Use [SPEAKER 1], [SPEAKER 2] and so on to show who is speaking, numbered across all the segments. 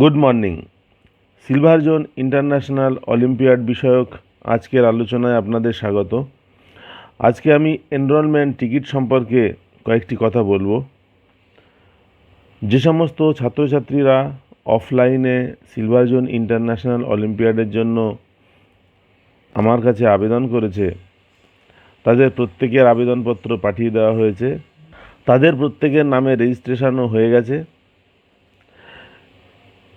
[SPEAKER 1] Good morning. Silver zone international olympiad বিষয়ক আজকের আলোচনায় আপনাদের স্বাগত। আজকে আমি এনরোলমেন্ট টিকিট সম্পর্কে কয়েকটি কথা বলবো। যে সমস্ত ছাত্রছাত্রীরা অফলাইনে সিলভার জোন ইন্টারন্যাশনাল অলিম্পিয়াডের জন্য আমার কাছে আবেদন করেছে, তাদের প্রত্যেকের আবেদনপত্র পাঠিয়ে দেওয়া হয়েছে। তাদের প্রত্যেকের নামে রেজিস্ট্রেশনও হয়ে গেছে।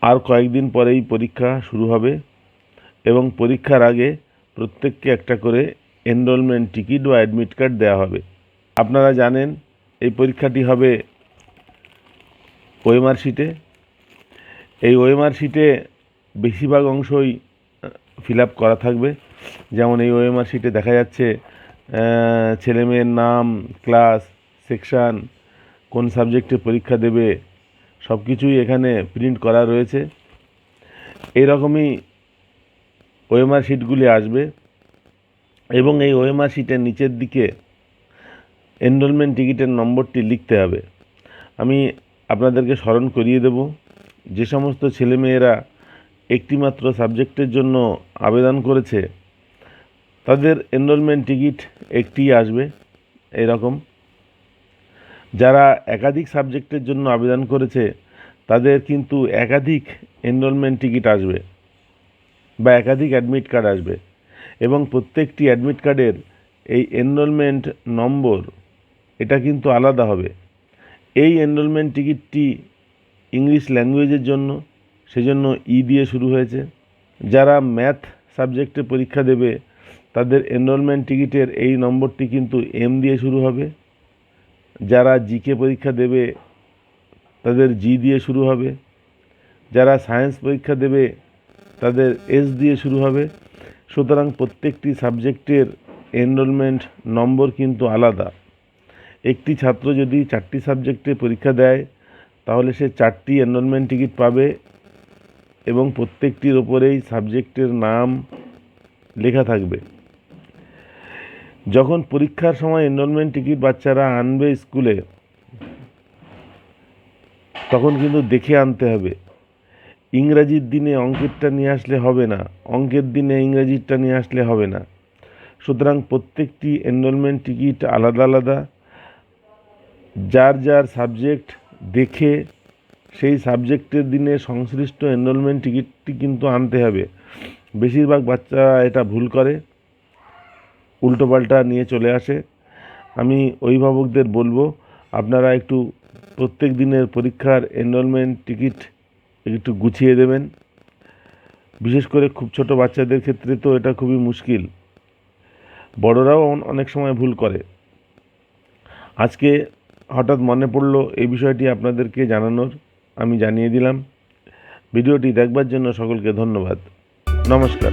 [SPEAKER 1] আর কয়েকদিন পরেই পরীক্ষা শুরু হবে এবং পরীক্ষার আগে প্রত্যেককে একটা করে এনরোলমেন্ট টিকিট বা অ্যাডমিট কার্ড দেওয়া হবে। আপনারা জানেন এই পরীক্ষাটি হবে ওএমআর শিটে। এই ওএমআর শিটে বেশিরভাগ অংশই ফিল আপ করা থাকবে। যেমন এই ওএমআর শিটে দেখা যাচ্ছে ছেলেমেয়ের নাম, ক্লাস, সেকশান, কোন সাবজেক্টে পরীক্ষা দেবে, সব কিছুই এখানে প্রিন্ট করা রয়েছে। এইরকমই ওএমআর শিটগুলি আসবে এবং এই ওএমআর শিটের নিচের দিকে এনরোলমেন্ট টিকিটের নম্বরটি লিখতে হবে। আমি আপনাদেরকে স্মরণ করিয়ে দেব, যে সমস্ত ছেলেমেয়েরা একটিমাত্র সাবজেক্টের জন্য আবেদন করেছে তাদের এনরোলমেন্ট টিকিট একটিই আসবে এরকম। যারা একাধিক সাবজেক্টের জন্য আবেদন করেছে তাদের কিন্তু একাধিক এনরোলমেন্ট টিকিট আসবে বা একাধিক অ্যাডমিট কার্ড আসবে এবং প্রত্যেকটি অ্যাডমিট কার্ডের এই এনরোলমেন্ট নম্বর এটা কিন্তু আলাদা হবে। এই এনরোলমেন্ট টিকিটটি ইংলিশ ল্যাঙ্গুয়েজের জন্য, সেজন্য দিয়ে শুরু হয়েছে। যারা ম্যাথ সাবজেক্টে পরীক্ষা দেবে তাদের এনরোলমেন্ট টিকিটের এই নম্বরটি কিন্তু দিয়ে শুরু হবে। যারা জিকে পরীক্ষা দেবে তাদের দিয়ে শুরু হবে। যারা সায়েন্স পরীক্ষা দেবে তাদের দিয়ে শুরু হবে। সুতরাং প্রত্যেকটি সাবজেক্টের এনরোলমেন্ট নম্বর কিন্তু আলাদা। একটি ছাত্র যদি 4টি সাবজেক্টে পরীক্ষা দেয় তাহলে সে 4টি এনরোলমেন্ট টিকিট পাবে এবং প্রত্যেকটির ওপরেই সাবজেক্টের নাম লেখা থাকবে। যখন পরীক্ষার সময় এনরোলমেন্ট টিকিট বাচ্চারা আনবে স্কুলে, তখন কিন্তু দেখে আনতে হবে। ইংরাজির দিনে অঙ্কেরটা নিয়ে আসলে হবে না, অঙ্কের দিনে ইংরাজিরটা নিয়ে আসলে হবে না। সুতরাং প্রত্যেকটি এনরোলমেন্ট টিকিট আলাদা আলাদা। যার যার সাবজেক্ট দেখে সেই সাবজেক্টের দিনে সংশ্লিষ্ট এনরোলমেন্ট টিকিটটি কিন্তু আনতে হবে। বেশিরভাগ বাচ্চারা এটা ভুল করে, উল্টোপাল্টা নিয়ে চলে আসে। আমি অভিভাবকদের বলবো আপনারা একটু প্রত্যেক দিনের পরীক্ষার এনরোলমেন্ট টিকিট একটু গুছিয়ে দেবেন। বিশেষ করে খুব ছোট বাচ্চাদের ক্ষেত্রে তো এটা খুবই মুশকিল, বড়রাও অনেক সময় ভুল করে। আজকে হঠাৎ মনে পড়লো এই বিষয়টি আপনাদেরকে জানানোর, আমি জানিয়ে দিলাম। ভিডিওটি দেখবার জন্য সকলকে ধন্যবাদ। নমস্কার।